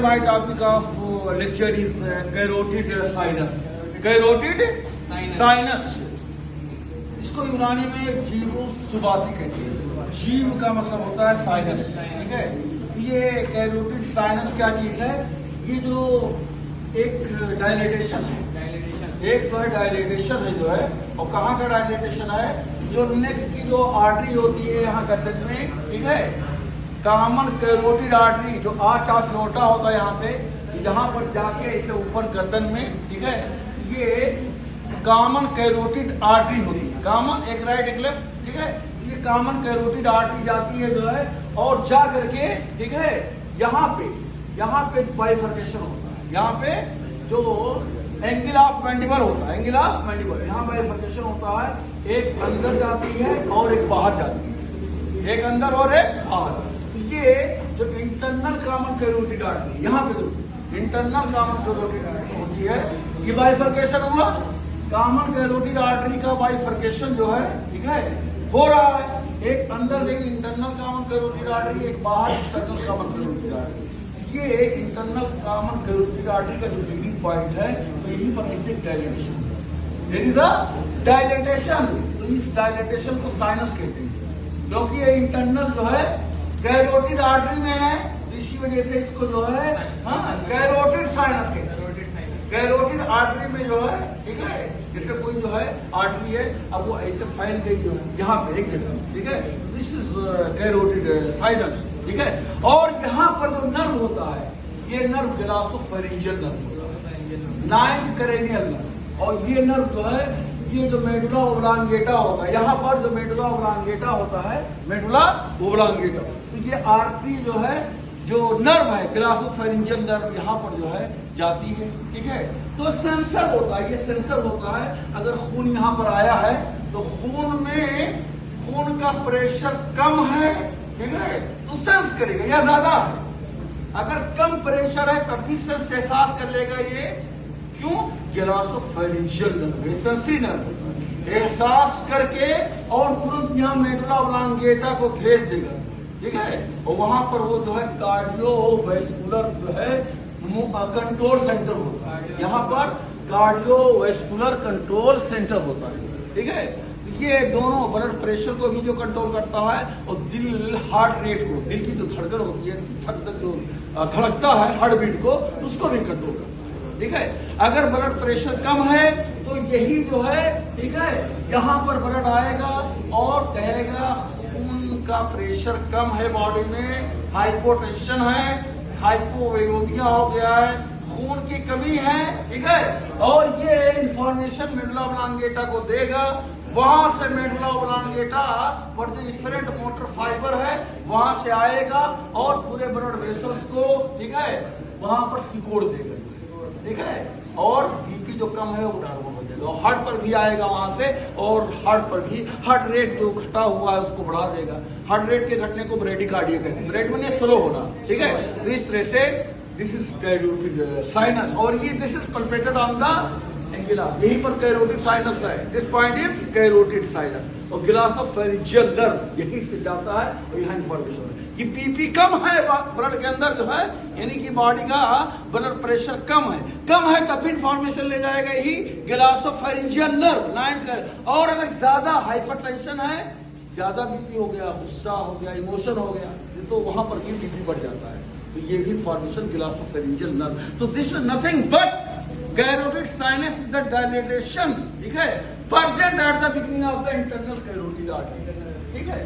my topic of lecture is carotid sinus. Carotid sinus. इसको यूनानी में जीवो सुबाती कहते हैं। जीव का मतलब होता है साइनस, ठीक है। ये कैरोटिड साइनस क्या चीज है? ये जो एक डायलेटेशन है, एक तो है डायलेटेशन है जो है, और कहाँ का डायलेटेशन है? जो नेक की जो आर्टरी होती है यहाँ गर्दन में, ठीक है, कॉमन कैरोटिड आर्टरी जो छोटा होता है यहाँ पे, यहाँ पर जाके इसे ऊपर गर्दन में, ठीक है, ये कॉमन कैरोटिड आर्टरी होती है। कॉमन एक राइट एक लेफ्ट, ठीक है, ये कॉमन कैरोटिड आर्टरी जाती है जो है, और जा करके, ठीक है, यहाँ पे बाइफर्केशन होता है। यहाँ पे जो एंगल ऑफ मैंडिबल होता है, एंगल ऑफ मैंडिबल, यहाँ बाइफर्केशन होता है। एक अंदर जाती है और एक बाहर जाती है, एक अंदर और एक बाहर। ये जो इंटरनल कॉमन कैरोटिड आर्टरी, यहाँ पे जो इंटरनल कॉमन कैरोटिड आर्टरी होती है, ये बाइफर्केशन हुआ। कॉमन कैरोटिड आर्टरी का बाइफर्केशन जो है, ठीक है, हो रहा है। एक अंदर एक इंटरनल कॉमन कैरोटिड आर्टरी, एक बाहर एक्सटर्नल कॉमन कैरोटिड आर्टरी। ये इंटरनल कॉमन कैरोटिड आर्टरी का जो बिगिनिंग पॉइंट है, यही पर इसे डायलेटेशन, डायलेटेशन। तो इस डायलेटेशन को साइनस कहते हैं, क्योंकि ये इंटरनल जो है कैरोटिड आर्टरी में है, इसी वजह से इसको जो है कैरोटिड साइनस कहते हैं। कैरोटिड आर्टरी में जो है, ठीक है, जैसे कोई जो है आर्टरी है, अब वो ऐसे फैल गई जो है यहाँ पे एक जगह, ठीक है, दिस इज कैरोटिड साइनस, ठीक है। और यहाँ पर जो नर्व होता है, ये नर्व ग्लासोफेरिंजियल नर्व होता है, नाइन्थ करेनियल नर्व। और ये नर्व जो है, ये जो मेडुला ओब्लांगेटा होता है, यहाँ पर जो मेडुला ओब्लांगेटा होता है, मेडुला ओब्लांगेटा, तो ये आर्टरी जो है, जो नर्व है ग्लासोफेरिंजियल नर्व, यहाँ पर जो है जाती है, ठीक है। तो सेंसर होता है, ये सेंसर होता है। अगर खून यहाँ पर आया है तो खून में खून का प्रेशर कम है, ठीक है, तो सेंस करेगा, या ज्यादा है। अगर कम प्रेशर है तब भी सेंस एहसास कर लेगा ये, क्यों? ग्लासोफेरिंजियल नर्व, सेंसरी नर्व एहसास करके और तुरंत यहाँ मेडुला ओब्लांगेटा को भेज देगा, ठीक है। और वहां पर वो जो है कार्डियोवैस्कुलर जो है कंट्रोल सेंटर होता है, यहाँ पर कार्डियोवैस्कुलर कंट्रोल सेंटर होता है, ठीक है। ये दोनों ब्लड प्रेशर को भी जो कंट्रोल करता है, और दिल हार्ट रेट को, दिल की जो धड़कन होती है, जो धड़कता है हार्ट बीट को, उसको भी कंट्रोल करता है, ठीक है। अगर ब्लड प्रेशर कम है तो यही जो है, ठीक है, यहाँ पर ब्लड आएगा और कहेगा खून का प्रेशर कम है, बॉडी में हाइपोटेंशन है, हाइपोवेरोमिया हो गया है, खून की कमी है, ठीक है। और ये इंफॉर्मेशन मेडुला ओब्लांगेटा को देगा। वहां से मेडुला ओब्लांगेटा पर जो डिफरेंट मोटर फाइबर है वहां से आएगा और पूरे ब्लड वेसल्स को, ठीक है, वहां पर सिकोड़ देगा, ठीक है। और बीपी जो कम है वो नॉर्मल हो जाएगा, और हार्ट पर भी आएगा वहां से, और हार्ट पर भी हार्ट रेट जो घटा हुआ है उसको बढ़ा देगा। हार्ट रेट के घटने को ब्रेडिकार्डिया कहते हैं, ब्रेड में स्लो होना, ठीक है। तो इस तरह से दिस इज कैरोटिड साइनस, और ये this is perfected on the एंगुला, यही पर कैरोटिड साइनस है। This point is carotid sinus, और ग्लासोफेरिंजियल नर्व यही से जाता है, और यहाँ इन्फॉर्मेशन है कि पीपी कम है ब्लड के अंदर जो है, यानी कि बॉडी का ब्लड प्रेशर कम है तब भी इन्फॉर्मेशन ले जाएगा यही ग्लासोफेरिंजियल नर्व, नाइन्थ का। और अगर ज्यादा हाइपरटेंशन है, ज्यादा बीपी हो गया, गुस्सा हो गया, इमोशन हो गया, तो वहां पर भी बीपी बढ़ जाता है, तो ये भी इन्फॉर्मेशन ग्लासोफेरिंजियल नर्व। तो this is nothing but carotid sinus is the dilatation, ठीक है, present at the beginning of the internal carotid artery, ठीक है।